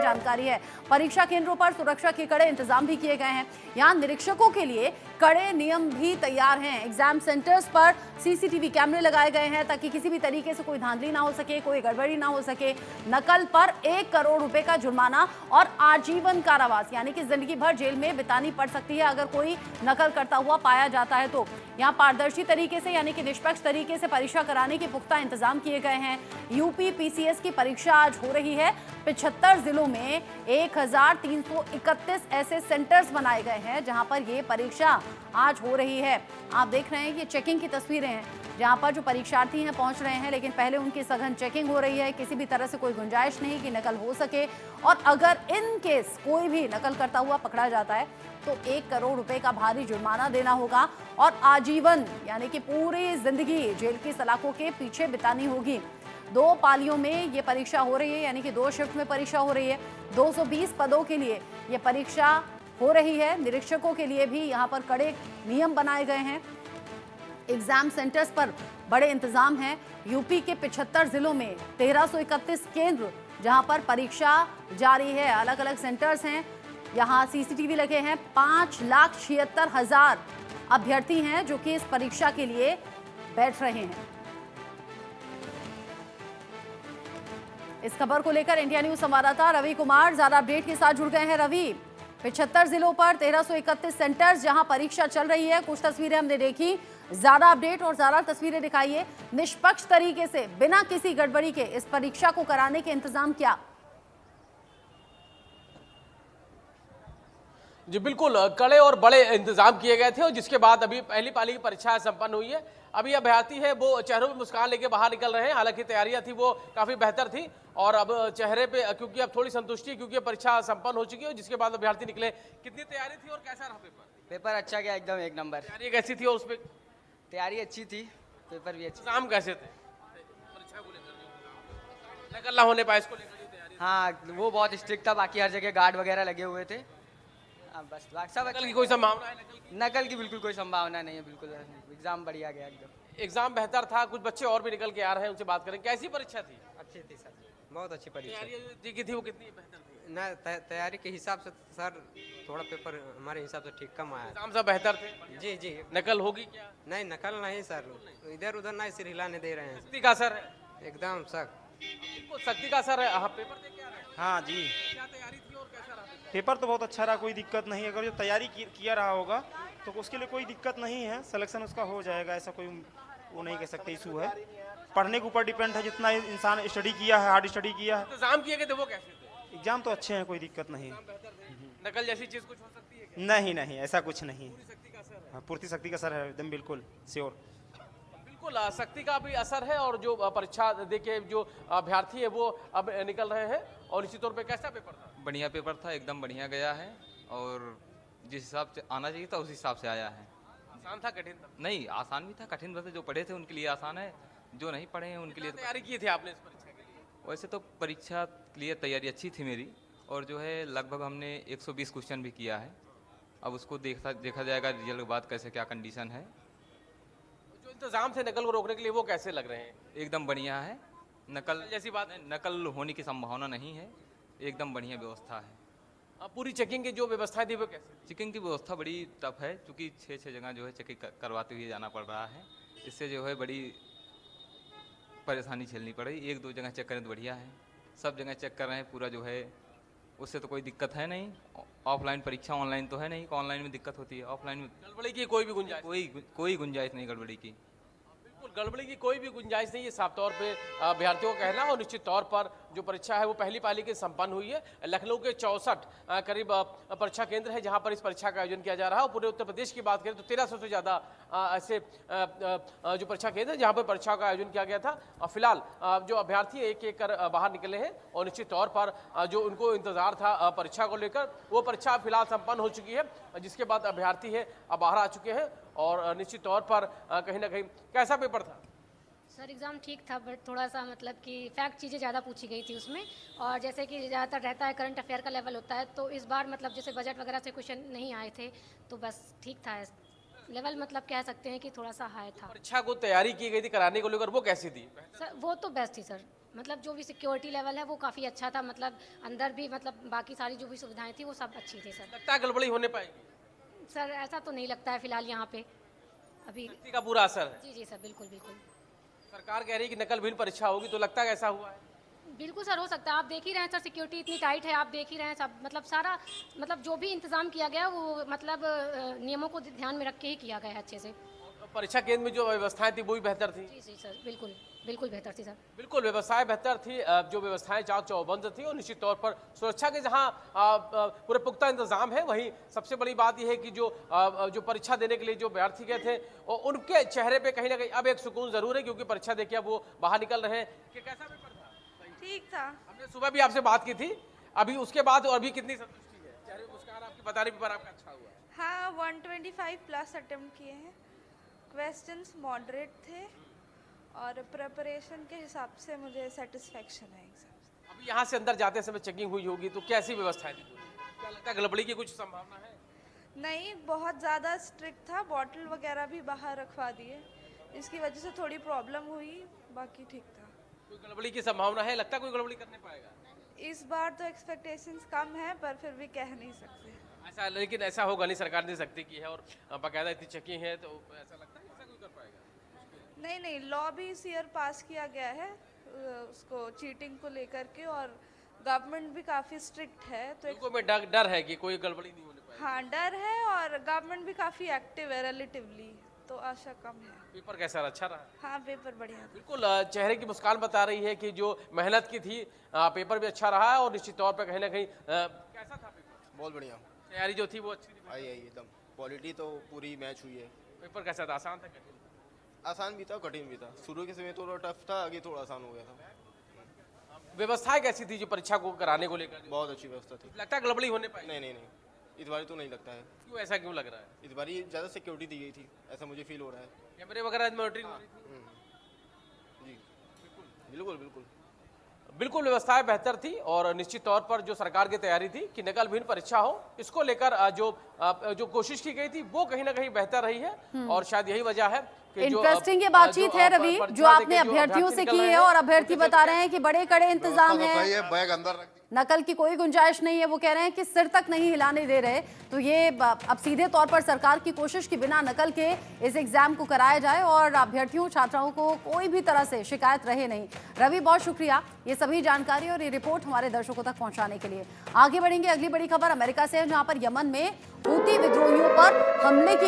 जानकारी है। परीक्षा केंद्रों पर सुरक्षा के कड़े इंतजाम भी किए गए हैं। यहाँ निरीक्षकों के लिए कड़े नियम भी तैयार हैं। एग्जाम सेंटर्स पर सीसीटीवी कैमरे लगाए गए हैं ताकि किसी भी तरीके से कोई धांधली ना हो सके, कोई गड़बड़ी ना हो सके। नकल पर 1 करोड़ रुपए का जुर्माना और आजीवन कारावास यानी कि जिंदगी भर जेल में बितानी पड़ सकती है अगर कोई नकल करता हुआ पाया जाता है तो। यहाँ पारदर्शी तरीके से यानी कि निष्पक्ष तरीके से परीक्षा कराने के पुख्ता इंतजाम किए गए हैं। यूपी पीसीएस की परीक्षा आज हो रही है। 75 जिलों में 1331 ऐसे सेंटर्स बनाए गए हैं जहां पर ये परीक्षा आज हो रही है। आप देख रहे हैं ये चेकिंग की तस्वीरें हैं जहां पर जो परीक्षार्थी हैं पहुंच रहे हैं, लेकिन पहले उनकी सघन चेकिंग हो रही है। किसी भी तरह से कोई गुंजाइश नहीं कि नकल हो सके, और अगर इन केस कोई भी नकल करता हुआ पकड़ा जाता है तो 1 करोड़ रुपए का भारी जुर्माना देना होगा और आजीवन यानी कि पूरी जिंदगी जेल की सलाखों के पीछे बितानी होगी। 2 पालियों में ये परीक्षा हो रही है यानी कि 2 शिफ्ट में परीक्षा हो रही है। 220 पदों के लिए ये परीक्षा हो रही है। निरीक्षकों के लिए भी यहाँ पर कड़े नियम बनाए गए हैं। एग्जाम सेंटर्स पर बड़े इंतजाम हैं। यूपी के 75 जिलों में 1331 केंद्र जहां पर परीक्षा जारी है। अलग अलग सेंटर्स हैं। यहाँ सीसीटीवी लगे हैं। 5,76,000 अभ्यर्थी हैं जो कि इस परीक्षा के लिए बैठ रहे हैं। इस खबर को लेकर इंडिया न्यूज संवाददाता रवि कुमार ज्यादा अपडेट के साथ जुड़ गए हैं। रवि, 75 जिलों पर 1331 सेंटर्स जहां परीक्षा चल रही है, कुछ तस्वीरें हमने देखी, ज्यादा अपडेट और ज्यादा तस्वीरें दिखाइए। निष्पक्ष तरीके से बिना किसी गड़बड़ी के इस परीक्षा को कराने के इंतजाम क्या? जी बिल्कुल, कड़े और बड़े इंतजाम किए गए थे और जिसके बाद अभी पहली पाली की परीक्षा संपन्न हुई है। अभी अभ्यर्थी है वो चेहरों पे मुस्कान लेके बाहर निकल रहे हैं। हालांकि तैयारियां थी वो काफी बेहतर थी और अब चेहरे पे क्योंकि अब थोड़ी संतुष्टि क्योंकि परीक्षा संपन्न हो चुकी है, जिसके बाद अभ्यर्थी निकले। कितनी तैयारी थी और कैसा रहा पेपर? पेपर अच्छा गया, एकदम 1 नंबर। तैयारी कैसी थी और उसमें तैयारी अच्छी थी, पेपर भी अच्छा। इंतजाम कैसे थे परीक्षा को लेकर? नकल ना होने पाए इसको लेकर तैयारी? हाँ, वो बहुत स्ट्रिक्ट था। बाकी हर जगह गार्ड वगैरह लगे हुए थे। बस सब नकल की कोई संभावना है? नकल की बिल्कुल कोई संभावना नहीं है। बिल्कुल एग्जाम बढ़िया गया एकदम। एग्जाम बेहतर था। कुछ बच्चे और भी निकल के आ रहे हैं, उनसे बात करें। कैसी परीक्षा थी? अच्छी थी सर, बहुत अच्छी परीक्षा। तैयारी की थी वो कितनी बेहतर थी? ना तैयारी के हिसाब से सर थोड़ा पेपर हमारे हिसाब से ठीक कम आया। एग्जाम सब बेहतर थे? जी जी। नकल होगी क्या? नहीं, नकल नहीं सर, इधर उधर नहीं सिर हिलाने दे रहे हैं। सख्ती का असर है एकदम सर, सख्ती का असर है। हाँ, पेपर दे के आ रहे हैं? हाँ जी, क्या तैयारी थी और कैसा रहा? पेपर तो बहुत अच्छा रहा, कोई दिक्कत नहीं। अगर जो तैयारी किया रहा होगा तो उसके लिए कोई दिक्कत नहीं है, सिलेक्शन उसका हो जाएगा, ऐसा कोई वो नहीं कह सकते इशू है। पढ़ने के ऊपर डिपेंड है, जितना इंसान स्टडी किया है, हार्ड स्टडी किया है। इंतजाम किए गए थे वो कैसे थे? एग्जाम तो अच्छे हैं, कोई दिक्कत नहीं। नकल जैसी चीज कुछ हो सकती है क्या? नहीं नहीं, ऐसा कुछ नहीं। सख्ती का असर है? हाँ, पूर्ति शक्ति का सर है एकदम, बिल्कुल श्योर। बिल्कुल, सख्ती का भी असर है और जो परीक्षा देके जो अभ्यर्थी है वो अब निकल रहे हैं। और इसी तौर पे कैसा पेपर था? बढ़िया पेपर था, एकदम बढ़िया गया है और जिस हिसाब से आना चाहिए था उस हिसाब से आया है। आसान था कठिन था? नहीं, आसान भी था, कठिन वैसे जो पढ़े थे उनके लिए आसान है, जो नहीं पढ़े हैं उनके लिए तैयारी की थी आपने इस परीक्षा के लिए? वैसे तो परीक्षा के लिए तैयारी अच्छी थी मेरी और जो है लगभग हमने 120 क्वेश्चन भी किया है। अब उसको देखा जाएगा रिजल्ट के बाद कैसे क्या कंडीशन है। जो इंतजाम थे नकल को रोकने के लिए वो कैसे लग रहे हैं? एकदम बढ़िया है। नकल जैसी बात नहीं, नकल होने की संभावना नहीं है, एकदम बढ़िया व्यवस्था है। पूरी चेकिंग की जो व्यवस्था थी वो कैसे? चेकिंग की व्यवस्था बड़ी टफ है क्योंकि 6 जगह जो है चेकिंग करवाते हुए जाना पड़ रहा है। इससे जो है बड़ी परेशानी झेलनी पड़ रही। 1-2 जगह चेक करें तो बढ़िया है, सब जगह चेक कर रहे हैं पूरा जो है, उससे तो कोई दिक्कत है नहीं। ऑफलाइन परीक्षा ऑनलाइन तो है नहीं, ऑनलाइन में दिक्कत होती है, ऑफलाइन में गड़बड़ी की कोई भी गुंजाइश? कोई गुंजाइश नहीं गड़बड़ी की। बिल्कुल, गड़बड़ी की कोई भी गुंजाइश नहीं है, साफ तौर पे अभ्यर्थियों का कहना। और निश्चित तौर पर जो परीक्षा है वो पहली पाली की संपन्न हुई है। लखनऊ के 64 करीब परीक्षा केंद्र है जहां पर इस परीक्षा का आयोजन किया जा रहा है। और पूरे उत्तर प्रदेश की बात करें तो 1300 से ज़्यादा ऐसे जो परीक्षा केंद्र है जहाँ पर परीक्षा का आयोजन किया गया था। और फिलहाल जो अभ्यर्थी एक एक कर बाहर निकले हैं और निश्चित तौर पर जो उनको इंतजार था परीक्षा को लेकर वो परीक्षा फिलहाल संपन्न हो चुकी है, जिसके बाद अभ्यर्थी है अब बाहर आ चुके हैं। और निश्चित तौर पर कहीं ना कहीं कैसा पेपर था? सर एग्ज़ाम ठीक था, बट थोड़ा सा मतलब कि फैक्ट चीज़ें ज़्यादा पूछी गई थी उसमें। और जैसे कि ज़्यादातर रहता है करंट अफेयर का लेवल होता है, तो इस बार मतलब जैसे बजट वगैरह से क्वेश्चन नहीं आए थे, तो बस ठीक था लेवल, मतलब कह सकते हैं कि थोड़ा सा हाई था। परीक्षा को तैयारी की गई थी कराने को लेकर, वो कैसी थी? सर वो तो बेस्ट थी सर। मतलब जो भी सिक्योरिटी लेवल है वो काफ़ी अच्छा था, मतलब अंदर भी मतलब बाकी सारी जो भी सुविधाएं थी वो सब अच्छी थी सर। लगता है गड़बड़ी होने पाएगी? सर ऐसा तो नहीं लगता है फिलहाल यहाँ पे अभी। सख्ती का पूरा असर है। जी जी सर, बिल्कुल बिल्कुल सरकार कह रही है कि नकल विहीन परीक्षा होगी, तो लगता है ऐसा हुआ है? बिल्कुल सर, हो सकता है। आप देख ही रहे हैं सर, सिक्योरिटी इतनी टाइट है, आप देख ही रहे हैं सब, मतलब सारा मतलब जो भी इंतजाम किया गया वो मतलब नियमों को ध्यान में रख के ही किया गया है अच्छे से। परीक्षा केंद्र में जो व्यवस्थाएं थी वो भी बेहतर थी? जी जी सर, बिल्कुल बिल्कुल बेहतर थी सर। बिल्कुल व्यवस्थाएं बेहतर थी, जो व्यवस्थाएं चाक चौबंद थी, और निश्चित तौर पर सुरक्षा के जहां पूरे पुख्ता इंतजाम है, वहीं सबसे बड़ी बात यह है कि जो परीक्षा देने के लिए जो अभ्यर्थी गए थे और उनके चेहरे पे कहीं ना कहीं अब एक सुकून जरूर है, क्योंकि परीक्षा देखिए अब वो बाहर निकल रहे हैं। कि कैसा पेपर था? ठीक था। हमने सुबह भी आपसे बात की थी, अभी उसके बाद और अभी कितनी संतुष्टि है? चेहरे पे मुस्कान आपकी बता रही पेपर आपका अच्छा हुआ है? हाँ, 125 प्लस अटेम्प्ट किए हैं। क्वेश्चंस मॉडरेट थे और प्रिपरेशन के हिसाब से मुझे सेटिस्फेक्शन है एग्जाम से। अभी यहाँ से अंदर जाते समय चेकिंग हुई होगी, तो कैसी व्यवस्थाएं थी? क्या लगता है गड़बड़ी की कुछ संभावना है? नहीं, बहुत ज़्यादा स्ट्रिक्ट था, बॉटल वगैरह भी बाहर रखवा दिए, इसकी वजह से थोड़ी प्रॉब्लम हुई, बाकी ठीक था। कोई गड़बड़ी की संभावना है? लगता है कोई गड़बड़ी करने पाएगा? इस बार तो एक्सपेक्टेशंस कम है, पर फिर भी कह नहीं सकते। ऐसा, लेकिन ऐसा होगा नहीं, सरकार ने सख्ती की है और बाकायदा इतनी चेकिंग है, तो ऐसा लगता है ऐसा कोई कर पाएगा? नहीं नहीं, लॉ भी इस ईयर पास किया गया है उसको चीटिंग को लेकर के, और गवर्नमेंट भी काफ़ी स्ट्रिक्ट है, तो लोगों में डर है कि कोई गड़बड़ी नहीं होने पाएगी। हाँ, डर है, और गवर्नमेंट भी काफ़ी एक्टिव है रिलेटिवली, तो आशा कम है। पेपर कैसा रहा? अच्छा रहा? हाँ, पेपर बढ़िया था। बिल्कुल, चेहरे की मुस्कान बता रही है कि जो मेहनत की थी, पेपर भी अच्छा रहा है, और निश्चित तौर पर कहीं ना कहीं कैसा था पेपर? बहुत बढ़िया। तैयारी जो थी वो अच्छी थी? आई एकदम क्वालिटी तो पूरी मैच हुई है। पेपर कैसा था? आसान था कठिन? आसान भी था, कठिन भी था। शुरू के समय थोड़ा टफ था, आगे थोड़ा आसान हो गया था। व्यवस्थाएं कैसी थी जो परीक्षा को कराने को लेकर? बहुत अच्छी व्यवस्था थी। लगता है गड़बड़ी होने पाएगी? नहीं नहीं नहीं, इस बार तो नहीं लगता है। क्यों, ऐसा क्यों लग रहा है? इस बार ज़्यादा सिक्योरिटी दी गई थी, ऐसा मुझे फील हो रहा है। कैमरे वगैरह मॉनिटरिंग हो रही थी? जी बिल्कुल बिल्कुल। बिल्कुल व्यवस्थाएं बेहतर थी, और निश्चित तौर पर जो सरकार की तैयारी थी कि नकल विहीन परीक्षा हो, इसको लेकर जो कोशिश की गई थी वो कहीं ना कहीं बेहतर रही है, और शायद यही वजह है कि इंटरेस्टिंग ये बातचीत है रवि, जो आपने अभ्यर्थियों से की है, और अभ्यर्थी बता रहे हैं कि बड़े कड़े इंतजाम है, बैग अंदर नकल की कोई गुंजाइश नहीं है। वो कह रहे हैं कि सिर तक नहीं हिलाने दे रहे। तो ये अब सीधे तौर पर सरकार की कोशिश कि बिना नकल के इस एग्जाम को कराया जाए और अभ्यर्थियों छात्राओं को कोई भी तरह से शिकायत रहे नहीं। रवि, बहुत शुक्रिया ये सभी जानकारी और ये रिपोर्ट हमारे दर्शकों तक पहुंचाने के लिए। आगे बढ़ेंगे, अगली बड़ी खबर अमेरिका से है, जहां पर यमन में हूती विद्रोहियों पर हमले की